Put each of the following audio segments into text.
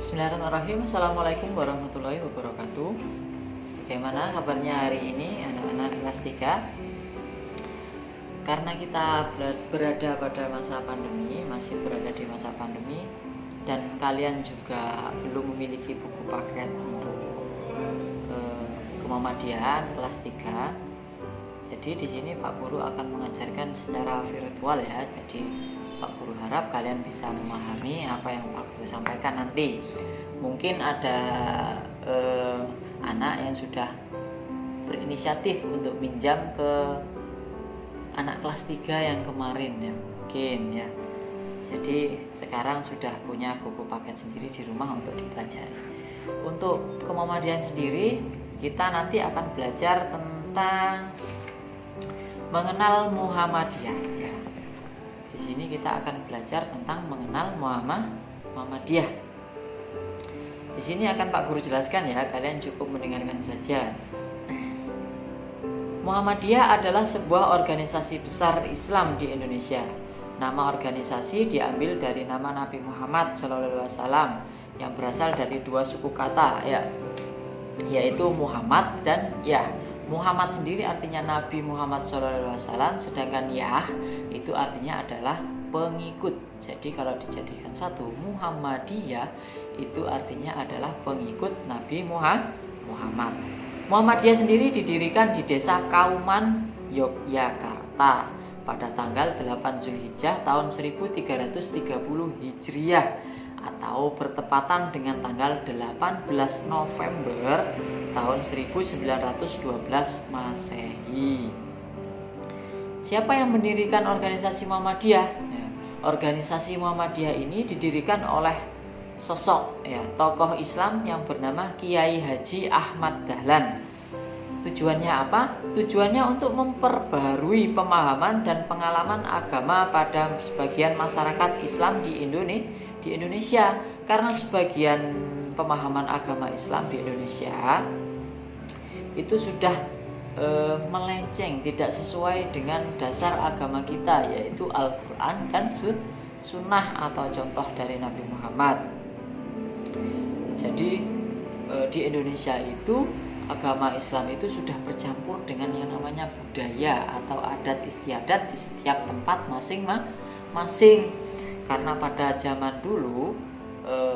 Bismillahirrahmanirrahim. Assalamualaikum warahmatullahi wabarakatuh. Bagaimana kabarnya hari ini anak-anak kelas 3? Karena kita berada pada masa pandemi, masih berada di masa pandemi, dan kalian juga belum memiliki buku paket untuk Muhammadiyah kelas 3. Jadi di sini Pak Guru akan mengajarkan secara virtual ya. Jadi Pak Guru harap kalian bisa memahami apa yang Pak Guru sampaikan nanti. Mungkin ada anak yang sudah berinisiatif untuk minjam ke anak kelas 3 yang kemarin ya, mungkin ya. Jadi sekarang sudah punya buku paket sendiri di rumah untuk dipelajari. Untuk Muhammadiyah sendiri, kita nanti akan belajar tentang mengenal Muhammadiyah ya. Di sini kita akan belajar tentang mengenal Muhammadiyah. Di sini akan Pak Guru jelaskan ya, kalian cukup mendengarkan saja. Muhammadiyah adalah sebuah organisasi besar Islam di Indonesia. Nama organisasi diambil dari nama Nabi Muhammad SAW yang berasal dari dua suku kata ya, yaitu Muhammad dan Yah. Muhammad sendiri artinya Nabi Muhammad SAW, sedangkan Yah itu artinya adalah pengikut. Jadi kalau dijadikan satu, Muhammadiyah itu artinya adalah pengikut Nabi Muhammad. Muhammadiyah sendiri didirikan di desa Kauman, Yogyakarta pada tanggal 8 Zulhijjah tahun 1330 Hijriah atau bertepatan dengan tanggal 18 November tahun 1912 Masehi. Siapa yang mendirikan organisasi Muhammadiyah? Ya, organisasi Muhammadiyah ini didirikan oleh sosok ya, tokoh Islam yang bernama Kiai Haji Ahmad Dahlan. Tujuannya apa? Tujuannya untuk memperbarui pemahaman dan pengalaman agama pada sebagian masyarakat Islam di Indonesia. Karena sebagian pemahaman agama Islam di Indonesia itu sudah melenceng, tidak sesuai dengan dasar agama kita, yaitu Al-Quran dan Sunnah atau contoh dari Nabi Muhammad. Jadi di Indonesia itu agama Islam itu sudah bercampur dengan yang namanya budaya atau adat istiadat di setiap tempat masing-masing. Karena pada zaman dulu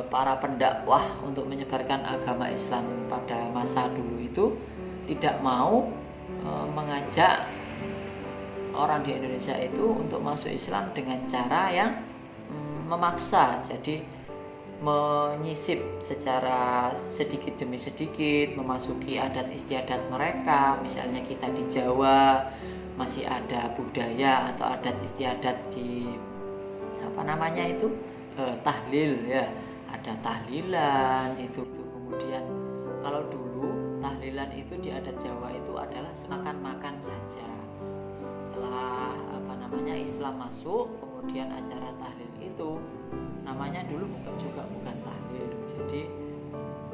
para pendakwah untuk menyebarkan agama Islam pada masa dulu itu tidak mau mengajak orang di Indonesia itu untuk masuk Islam dengan cara yang memaksa. Jadi menyisip secara sedikit demi sedikit memasuki adat istiadat mereka. Misalnya kita di Jawa masih ada budaya atau adat istiadat di tahlil ya, ada tahlilan itu. Kemudian kalau dulu tahlilan itu di adat Jawa itu adalah makan-makan saja. Setelah Islam masuk, kemudian acara tahlil itu namanya dulu bukan tahlil. Jadi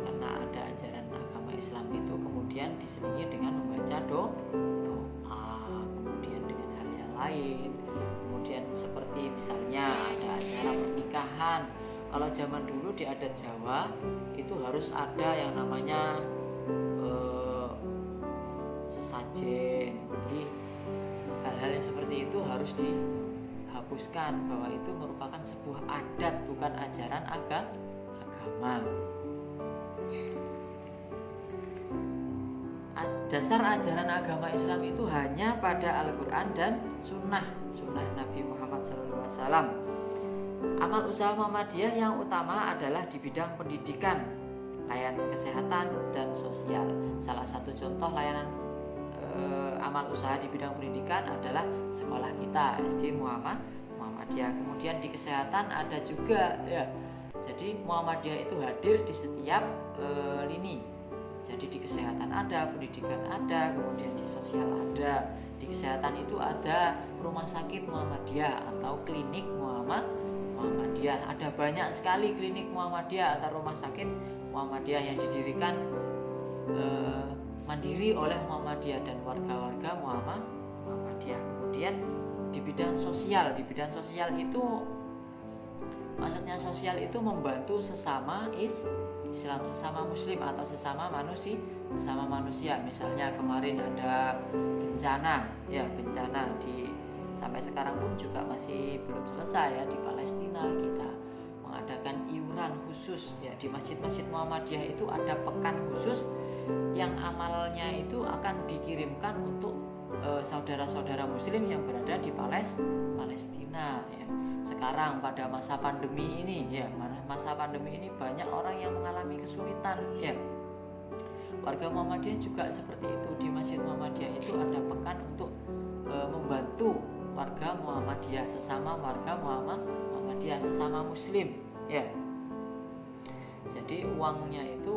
karena ada ajaran agama Islam itu kemudian diselingi dengan membaca doa, kemudian dengan hal yang lain. Kemudian seperti misalnya ada acara pernikahan. Kalau zaman dulu di adat Jawa itu harus ada yang namanya sesajen. Jadi hal-hal yang seperti itu harus dihapuskan, bahwa itu merupakan sebuah adat, bukan ajaran agama. Dasar ajaran agama Islam itu hanya pada Al-Quran dan Sunnah Nabi Muhammad SAW. Amal usaha Muhammadiyah yang utama adalah di bidang pendidikan, layanan kesehatan, dan sosial. Salah satu contoh layanan amal usaha di bidang pendidikan adalah sekolah kita SD Muhammadiyah. Kemudian di kesehatan ada juga ya. Jadi Muhammadiyah itu hadir di setiap lini. Jadi di kesehatan ada, pendidikan ada, kemudian di sosial ada. Di kesehatan itu ada rumah sakit Muhammadiyah atau klinik Muhammadiyah. Ada banyak sekali klinik Muhammadiyah atau rumah sakit Muhammadiyah yang didirikan mandiri oleh Muhammadiyah dan warga-warga Muhammadiyah. Kemudian di bidang sosial itu Maksudnya sosial itu membantu sesama Islam, sesama muslim atau sesama manusia. Misalnya kemarin ada bencana, ya bencana sampai sekarang pun juga masih belum selesai ya di Palestina. Kita mengadakan iuran khusus ya di masjid-masjid Muhammadiyah, itu ada pekan khusus yang amalnya itu akan dikirimkan untuk saudara-saudara muslim yang berada di Palestina ya. Sekarang pada masa pandemi ini ya, masa pandemi ini banyak orang yang mengalami kesulitan ya. Warga Muhammadiyah juga seperti itu. Di Masjid Muhammadiyah itu ada pekan untuk membantu warga Muhammadiyah, sesama warga Muhammadiyah, sesama muslim ya. Jadi uangnya itu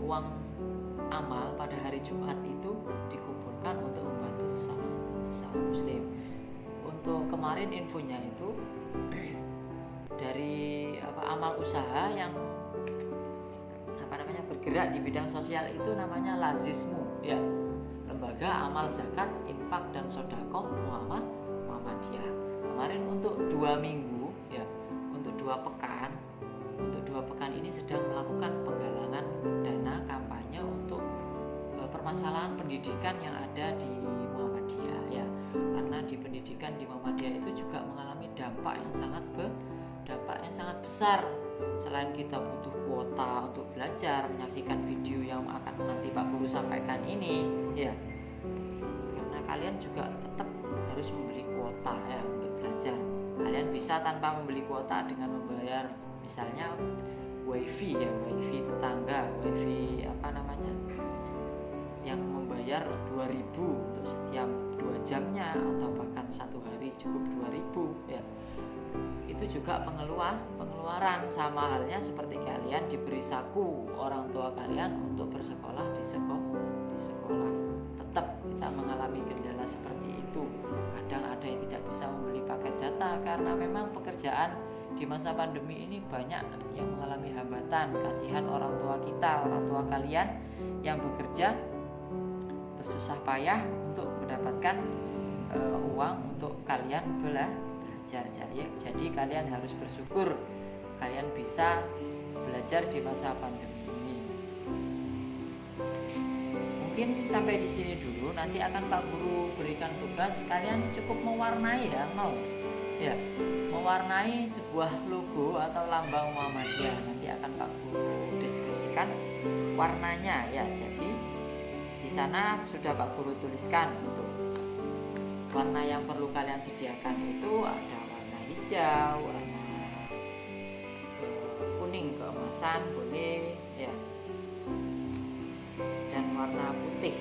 uang amal pada hari Jumat itu dikumpulkan untuk membantu sesama muslim. Untuk kemarin infonya itu dari amal usaha yang bergerak di bidang sosial itu namanya Lazismu ya, lembaga amal zakat, infak dan sedekah Muhammadiyah. Kemarin untuk 2 minggu ya, untuk 2 pekan ini sedang melakukan penggalangan dana kampanye untuk permasalahan pendidikan yang ada di Muhammadiyah ya. Karena di pendidikan di Muhammadiyah itu juga mengalami dampak yang sangat besar. Selain kita butuh kuota untuk belajar, menyaksikan video yang akan nanti Pak Guru sampaikan ini ya, karena kalian juga tetap harus membeli kuota ya untuk belajar. Kalian bisa tanpa membeli kuota dengan membayar misalnya wifi ya, wifi tetangga, wifi yang membayar 2.000 untuk setiap 2 jamnya, atau bahkan 1 hari cukup 2.000 ya. Itu juga pengeluaran, sama halnya seperti kalian diberi saku orang tua kalian untuk bersekolah di sekolah. Tetap kita mengalami kendala seperti itu. Kadang ada yang tidak bisa membeli paket data karena memang pekerjaan di masa pandemi ini banyak yang mengalami hambatan. Kasihan orang tua kita, orang tua kalian yang bekerja bersusah payah untuk mendapatkan uang untuk kalian belajar. Jadi kalian harus bersyukur kalian bisa belajar di masa pandemi ini. Mungkin sampai di sini dulu. Nanti akan Pak Guru berikan tugas, kalian cukup mewarnai ya, mewarnai sebuah logo atau lambang Muhammadiyah. Nanti akan Pak Guru deskripsikan warnanya ya. Jadi di sana sudah Pak Guru tuliskan untuk warna yang perlu kalian sediakan itu ada warna hijau, warna kuning keemasan boleh ya, dan warna putih.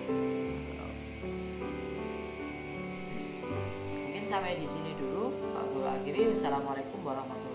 Mungkin sampai di sini dulu Pak Guru akhiri. Wassalamualaikum warahmatullahi wabarakatuh.